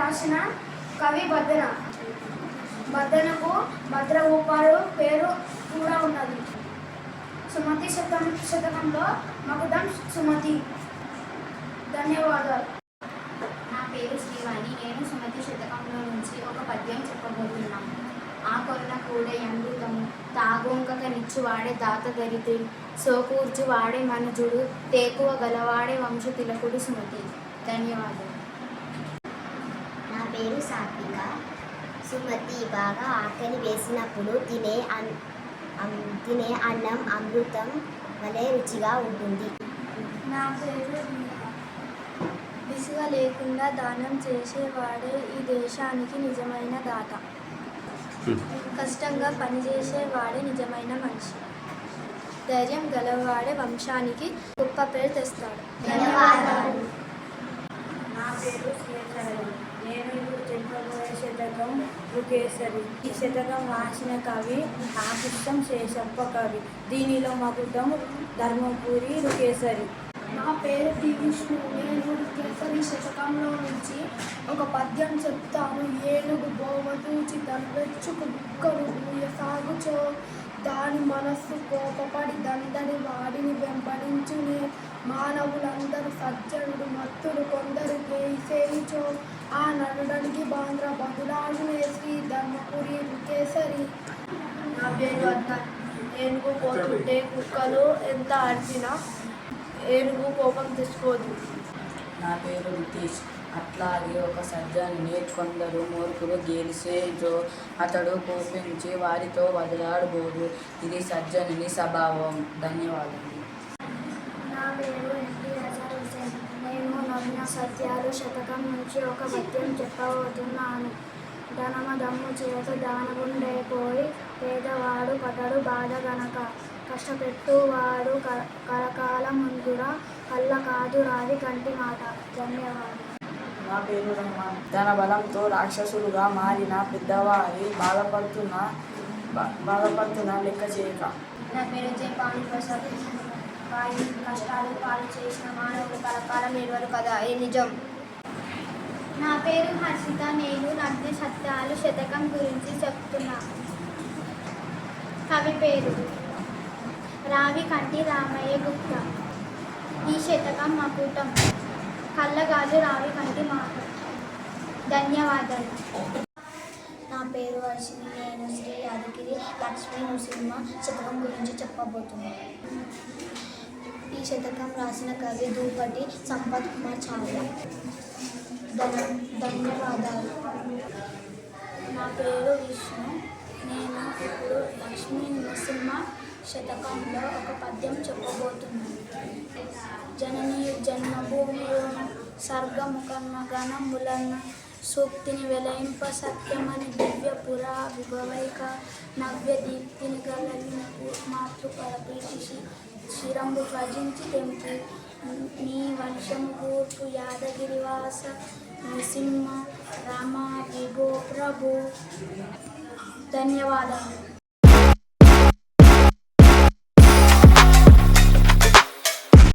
రాసిన కవి బద్దెన. బద్దెనకు భద్ర రూపాలు పేరు కూడా ఉన్నది. సుమతి శతకంలో మకుటం సుమతి. ధన్యవాదాలు. నా పేరు శ్రీవాణి. నేను సుమతి శతకంలో నుంచి ఒక పద్యం చెప్పబోతున్నాను. ఆ కొన్న కూడే అమృతము తాగొంకక నిచ్చువాడే దాత దరిద్రుడు సోకూర్చు వాడే మనుజుడు తేకువ గలవాడే వంశ తిలకుడు సుమతి. ధన్యవాదాలు. నా పేరు సాత్విక. సుమతి బాగా ఆకలి వేసినప్పుడు తినే అన్నం అమృతం వలె రుచిగా ఉంటుంది. నా పేరు విసుగ లేకుండా దానం చేసేవాడే ఈ దేశానికి నిజమైన దాత. కష్టంగా పనిచేసేవాడే నిజమైన మనిషి. ధైర్యం గలవాడే వంశానికి గొప్ప పేరు తెస్తాడు. ధన్యవాదాలు. నా పేరు శ్రీకరణి. నేను ఇప్పుడు చెప్పబోయే శతకం రుకేసరి. ఈ శతకం రాసిన కవి ఆకుష్టం శేషప్ప కవి. దీనిలో మకుటం ధర్మపురి రుకేసరి. నా పేరు టి విష్ణు. నేను కేసరి శతకంలో నుంచి ఒక పద్యం చెప్తాను. ఏనుగు బోమతూచి దర్వెచ్చుకు బుక్కలు సాగుచో దాని మనస్సు కోపపడి దండని వాడిని వెంబడించునే మానవులందరూ సజ్జనుడు మత్తుడు కొందరు కేసేయుచో ఆ నరుడనికి బాంధ్ర బదులాడునే శ్రీ ధర్మపురి కేసరి. నా పేరు అద్ద. ఏనుగు పోతుంటే కుక్కలు ఎంత అరిచినా ఏనుగు కోపం తెచ్చుకోదు. నా పేరు రితీష్. అట్లాగే ఒక సజ్జనుని కొందరు మూర్ఖులు గెలిచేజో అతడు కోపించి వారితో వదలాడబోదు. ఇది సజ్జనుని స్వభావం. ధన్యవాదాలు. నా పేరు ఎన్టీ అజర్ హుసేన్. నేను నవ్విన సత్యాలు శతకం నుంచి ఒక పద్యం చెప్పబోతున్నాను. ధనమదమ్ము చేత దానగుండైపోయి పేదవాడు పటడు బాధ గనక కష్టపెట్టువాడు కరకాల ముందురా కళ్ళ కాదు రావి కంటి మాట. ధన్యవాదాలు. నా పేరు రహమాన్. తన బలంతో రాక్షసులుగా మారిన పెద్దవారి బాధపడుతున్న లెక్క చేయక. నా పేరు జయపాణి ప్రసాద్. వారి కష్టాలు పాలు చేసిన మానవులు కలకాలం నిలవరు కదా, ఏ నిజం. నా పేరు హర్షిత. నేను నగ్న సత్యాలు శతకం గురించి చెప్తున్నా. కవి పేరు రావి కంటి రామయ్య గుప్త. ఈ శతకం మకుటం కళ్ళగాజు రావి కంటి మాట. ధన్యవాదాలు. నా పేరు వర్షిణి. నేను శ్రీ యాదగిరి లక్ష్మీ నృసింహ శతకం గురించి చెప్పబోతున్నాను. ఈ శతకం రాసిన కవి దూపటి సంపత్ కుమార్ చావ్లా. ధన్యవాదాలు. నా పేరు విష్ణు. నేను ఇప్పుడు లక్ష్మీ నృసింహ శతకంలో ఒక పద్యం చెప్పబోతున్నాను. జననీ జన్మభూమిలోన స్వర్గముఖన్న గణములన్న సూక్తిని వెలయింప సత్యమని దివ్య పురా విభవైక నవ్య దీప్తిని గలలిన మాతృపర ప్రీతి శిరంబు భజించి తెంపు నీ వంశము కూర్పు యాదగిరివాస నృసింహ రామ విభో ప్రభు. ధన్యవాదాలు.